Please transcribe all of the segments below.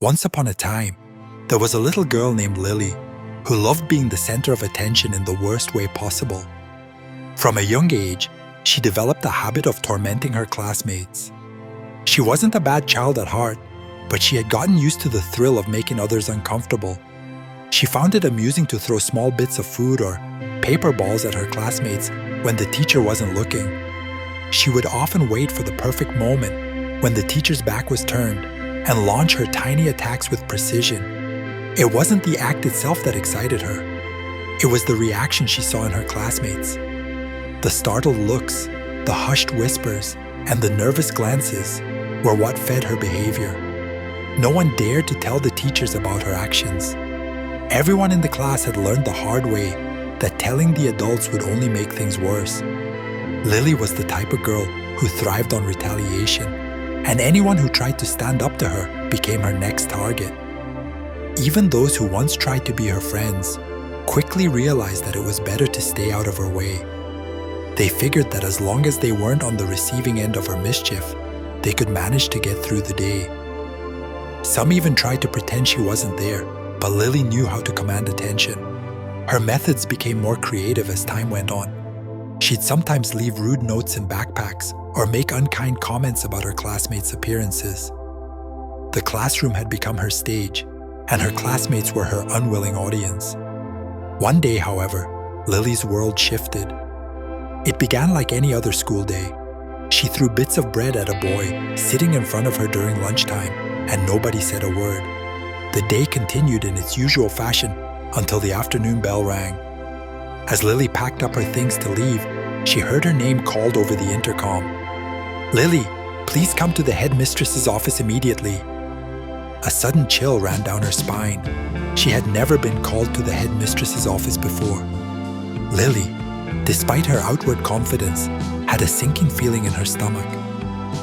Once upon a time, there was a little girl named Lily who loved being the center of attention in the worst way possible. From a young age, she developed a habit of tormenting her classmates. She wasn't a bad child at heart, but she had gotten used to the thrill of making others uncomfortable. She found it amusing to throw small bits of food or paper balls at her classmates when the teacher wasn't looking. She would often wait for the perfect moment when the teacher's back was turned and launch her tiny attacks with precision. It wasn't the act itself that excited her. It was the reaction she saw in her classmates. The startled looks, the hushed whispers, and the nervous glances were what fed her behavior. No one dared to tell the teachers about her actions. Everyone in the class had learned the hard way that telling the adults would only make things worse. Lily was the type of girl who thrived on retaliation, and anyone who tried to stand up to her became her next target. Even those who once tried to be her friends quickly realized that it was better to stay out of her way. They figured that as long as they weren't on the receiving end of her mischief, they could manage to get through the day. Some even tried to pretend she wasn't there, but Lily knew how to command attention. Her methods became more creative as time went on. She'd sometimes leave rude notes in backpacks or make unkind comments about her classmates' appearances. The classroom had become her stage, and her classmates were her unwilling audience. One day, however, Lily's world shifted. It began like any other school day. She threw bits of bread at a boy sitting in front of her during lunchtime, and nobody said a word. The day continued in its usual fashion until the afternoon bell rang. As Lily packed up her things to leave, she heard her name called over the intercom. "Lily, please come to the headmistress's office immediately." A sudden chill ran down her spine. She had never been called to the headmistress's office before. Lily, despite her outward confidence, had a sinking feeling in her stomach.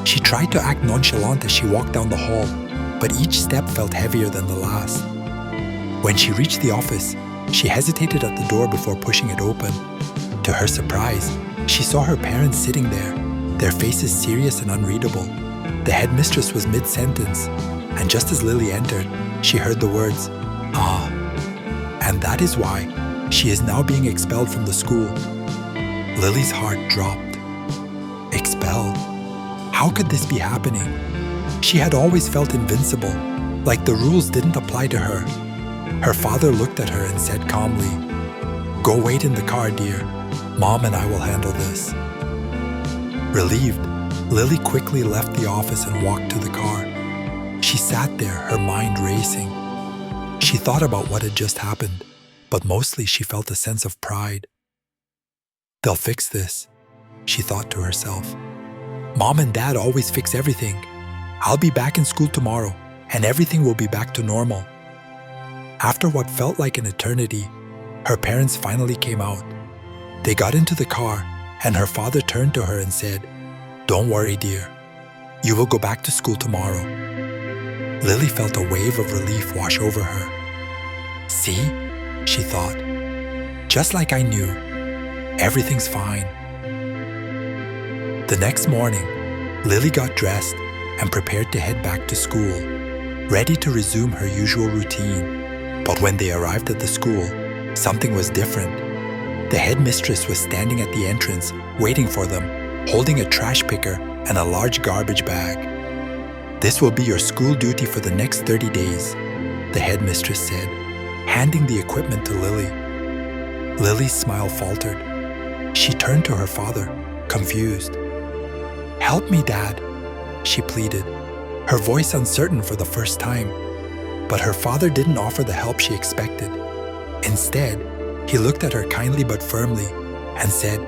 She tried to act nonchalant as she walked down the hall, but each step felt heavier than the last. When she reached the office, she hesitated at the door before pushing it open. To her surprise, she saw her parents sitting there, their faces serious and unreadable. The headmistress was mid-sentence, and just as Lily entered, she heard the words, "Ah." And that is why she is now being expelled from the school. Lily's heart dropped. Expelled? How could this be happening? She had always felt invincible, like the rules didn't apply to her. Her father looked at her and said calmly, "Go wait in the car, dear. Mom and I will handle this." Relieved, Lily quickly left the office and walked to the car. She sat there, her mind racing. She thought about what had just happened, but mostly she felt a sense of pride. "They'll fix this," she thought to herself. "Mom and Dad always fix everything. I'll be back in school tomorrow, and everything will be back to normal." After what felt like an eternity, her parents finally came out. They got into the car, and her father turned to her and said, "Don't worry, dear. You will go back to school tomorrow." Lily felt a wave of relief wash over her. "See?" she thought. "Just like I knew. Everything's fine." The next morning, Lily got dressed and prepared to head back to school, ready to resume her usual routine. But when they arrived at the school, something was different. The headmistress was standing at the entrance, waiting for them, holding a trash picker and a large garbage bag. "This will be your school duty for the next 30 days, the headmistress said, handing the equipment to Lily. Lily's smile faltered. She turned to her father, confused. "Help me, Dad," she pleaded, her voice uncertain for the first time. But her father didn't offer the help she expected. Instead, he looked at her kindly but firmly and said,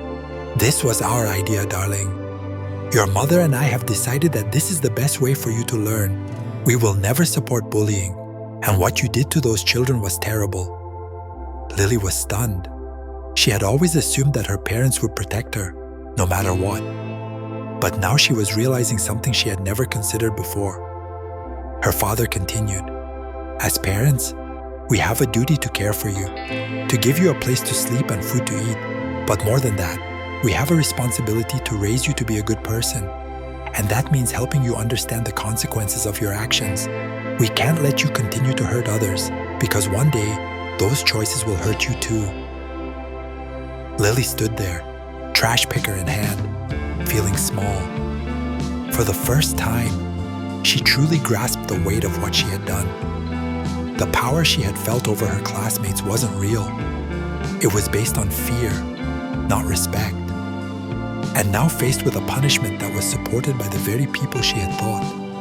"This was our idea, darling. Your mother and I have decided that this is the best way for you to learn. We will never support bullying, and what you did to those children was terrible." Lily was stunned. She had always assumed that her parents would protect her, no matter what. But now she was realizing something she had never considered before. Her father continued, "As parents, we have a duty to care for you, to give you a place to sleep and food to eat. But more than that, we have a responsibility to raise you to be a good person. And that means helping you understand the consequences of your actions. We can't let you continue to hurt others because one day, those choices will hurt you too. Lily stood there, trash picker in hand, feeling small. For the first time, she truly grasped the weight of what she had done. The power she had felt over her classmates wasn't real. It was based on fear, not respect. And now faced with a punishment that was supported by the very people she had thought